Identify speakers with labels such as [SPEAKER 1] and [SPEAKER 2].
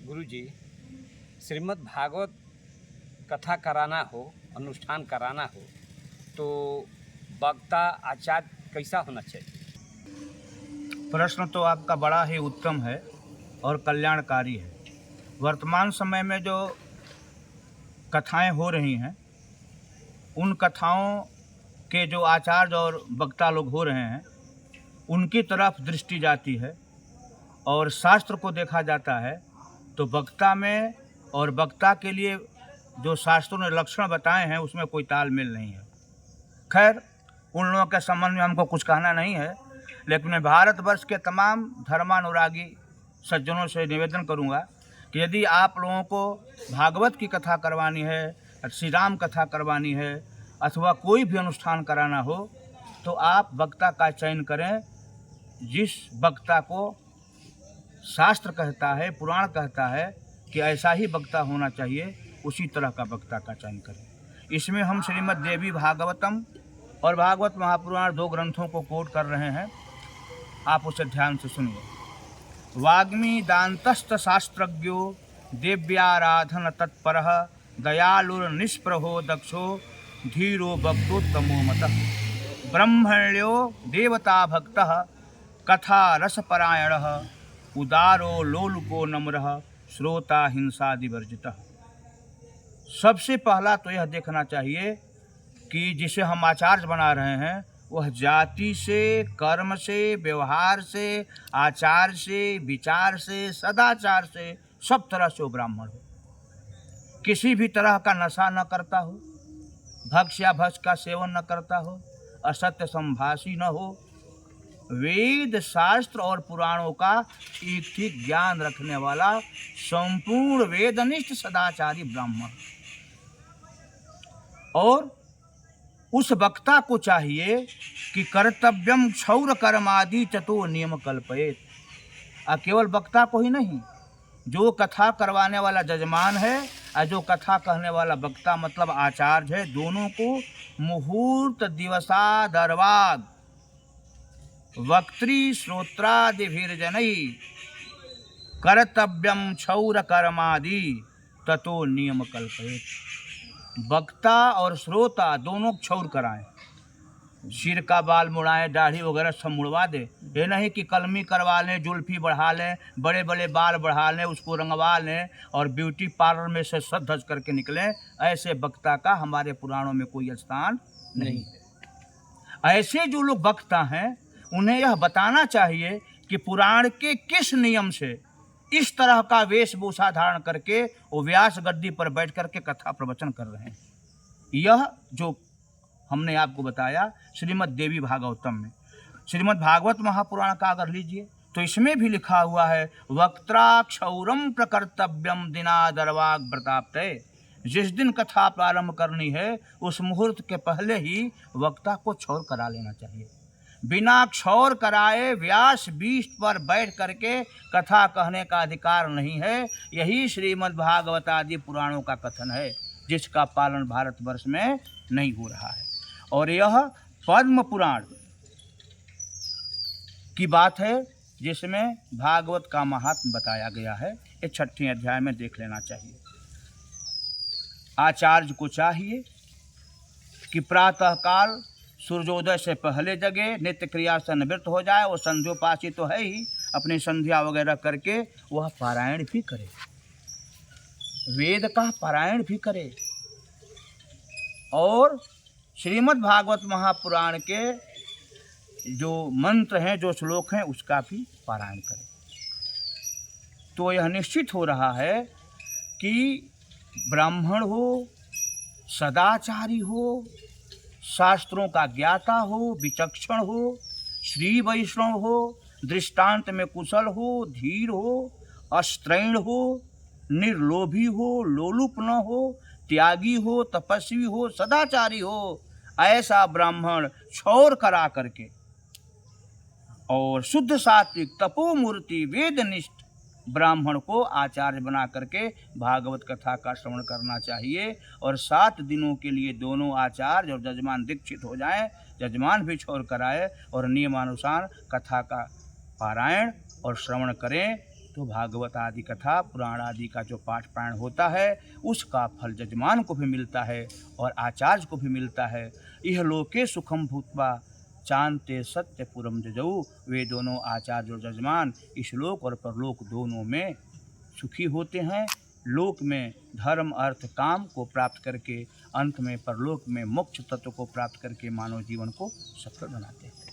[SPEAKER 1] गुरुजी, श्रीमद् भागवत कथा कराना हो, अनुष्ठान कराना हो तो वक्ता आचार्य कैसा होना चाहिए?
[SPEAKER 2] प्रश्न तो आपका बड़ा ही उत्तम है और कल्याणकारी है। वर्तमान समय में जो कथाएं हो रही हैं, उन कथाओं के जो आचार्य और वक्ता लोग हो रहे हैं, उनकी तरफ दृष्टि जाती है और शास्त्र को देखा जाता है तो वक्ता में और वक्ता के लिए जो शास्त्रों ने लक्षण बताए हैं उसमें कोई तालमेल नहीं है। खैर, उन लोगों के संबंध में हमको कुछ कहना नहीं है, लेकिन मैं भारतवर्ष के तमाम धर्मानुरागी सज्जनों से निवेदन करूंगा कि यदि आप लोगों को भागवत की कथा करवानी है, श्री राम कथा करवानी है अथवा कोई भी अनुष्ठान कराना हो तो आप वक्ता का चयन करें जिस वक्ता को शास्त्र कहता है, पुराण कहता है कि ऐसा ही वक्ता होना चाहिए, उसी तरह का वक्ता का चयन करें। इसमें हम श्रीमद् देवी भागवतम और भागवत महापुराण 2 ग्रंथों को कोट कर रहे हैं, आप उसे ध्यान से सुनिए। वाग्मी दांतस्थ शास्त्रज्ञो देव्याराधन तत्परः दयालुर्निष्प्रहो दक्षो धीरो भक्तोत्तमो मतः ब्रह्मण्यो देवता भक्तः कथा रसपरायणः उदारो लोलुपो नम्रः श्रोता हिंसादिवर्जितः। सबसे पहला तो यह देखना चाहिए कि जिसे हम आचार्य बना रहे हैं वह जाति से, कर्म से, व्यवहार से, आचार से, विचार से, सदाचार से, सब तरह से वो ब्राह्मण हो। किसी भी तरह का नशा न करता हो, भक्ष्य या भक्ष का सेवन न करता हो, असत्य संभाषी न हो, वेद शास्त्र और पुराणों का एक ठीक ज्ञान रखने वाला संपूर्ण वेदनिष्ठ सदाचारी ब्राह्मण। और उस वक्ता को चाहिए कि कर्तव्यम क्षौर कर्मादि चतो नियम कल्पयेत। केवल वक्ता को ही नहीं, जो कथा करवाने वाला जजमान है और जो कथा कहने वाला वक्ता मतलब आचार्य है, दोनों को मुहूर्त दिवसादर्वाद वक्त्री श्रोत्रादिभिर्जनैः कर्तव्यम क्षौर कर्मादि ततो नियम कल्पयेत। वक्ता और श्रोता दोनों क्षौर कराएं, सिर का बाल मुड़ाएं, दाढ़ी वगैरह सब मुड़वा दे। ये नहीं कि कलमी करवा लें, जुल्फी बढ़ा लें, बड़े बड़े बाल बढ़ा लें, उसको रंगवा लें और ब्यूटी पार्लर में से सज धज करके निकलें। ऐसे वक्ता का हमारे पुराणों में कोई स्थान नहीं है। ऐसे जो लोग वक्ता हैं उन्हें यह बताना चाहिए कि पुराण के किस नियम से इस तरह का वेशभूषा धारण करके वो व्यास गद्दी पर बैठ करके कथा प्रवचन कर रहे हैं। यह जो हमने आपको बताया श्रीमद् देवी भागवतम में, श्रीमद् भागवत महापुराण का अगर लीजिए तो इसमें भी लिखा हुआ है वक्त्रा क्षौरम प्रकर्तव्यम दिनादर्वाग व्रताप्ते। जिस दिन कथा प्रारंभ करनी है उस मुहूर्त के पहले ही वक्ता को क्षौर करा लेना चाहिए। बिना क्षौर कराए व्यास बीष्ट पर बैठ करके कथा कहने का अधिकार नहीं है। यही श्रीमद् भागवत आदि पुराणों का कथन है, जिसका पालन भारतवर्ष में नहीं हो रहा है। और यह पद्म पुराण की बात है जिसमें भागवत का महात्म बताया गया है। ये 6ठे अध्याय में देख लेना चाहिए। आचार्य को चाहिए कि प्रातःकाल सूर्योदय से पहले जगे, नित्य क्रिया से निवृत्त हो जाए, वो संध्योपासी तो है ही, अपनी संध्या वगैरह करके वह पारायण भी करे, वेद का पारायण भी करे और श्रीमद् भागवत महापुराण के जो मंत्र हैं, जो श्लोक हैं, उसका भी पारायण करे। तो यह निश्चित हो रहा है कि ब्राह्मण हो, सदाचारी हो, शास्त्रों का ज्ञाता हो, विचक्षण हो, श्री वैष्णव हो, दृष्टांत में कुशल हो, धीर हो, अस्त्रैण हो, निर्लोभी हो, लोलुप न हो, त्यागी हो, तपस्वी हो, सदाचारी हो, ऐसा ब्राह्मण क्षौर करा करके और शुद्ध सात्विक तपोमूर्ति वेदनिष्ठ ब्राह्मण को आचार्य बना करके भागवत कथा का श्रवण करना चाहिए। और 7 दिनों के लिए दोनों आचार्य और जजमान दीक्षित हो जाएं, जजमान भी क्षौर कराए और नियमानुसार कथा का पारायण और श्रवण करें तो भागवत आदि कथा पुराण आदि का जो पाठ पारायण होता है उसका फल जजमान को भी मिलता है और आचार्य को भी मिलता है। यह लोके सुखम भूतवा चांते सत्यपुरम जजऊ। वे दोनों आचार्य और जजमान इस लोक और परलोक दोनों में सुखी होते हैं। लोक में धर्म अर्थ काम को प्राप्त करके अंत में परलोक में मोक्ष तत्व को प्राप्त करके मानव जीवन को सफल बनाते हैं।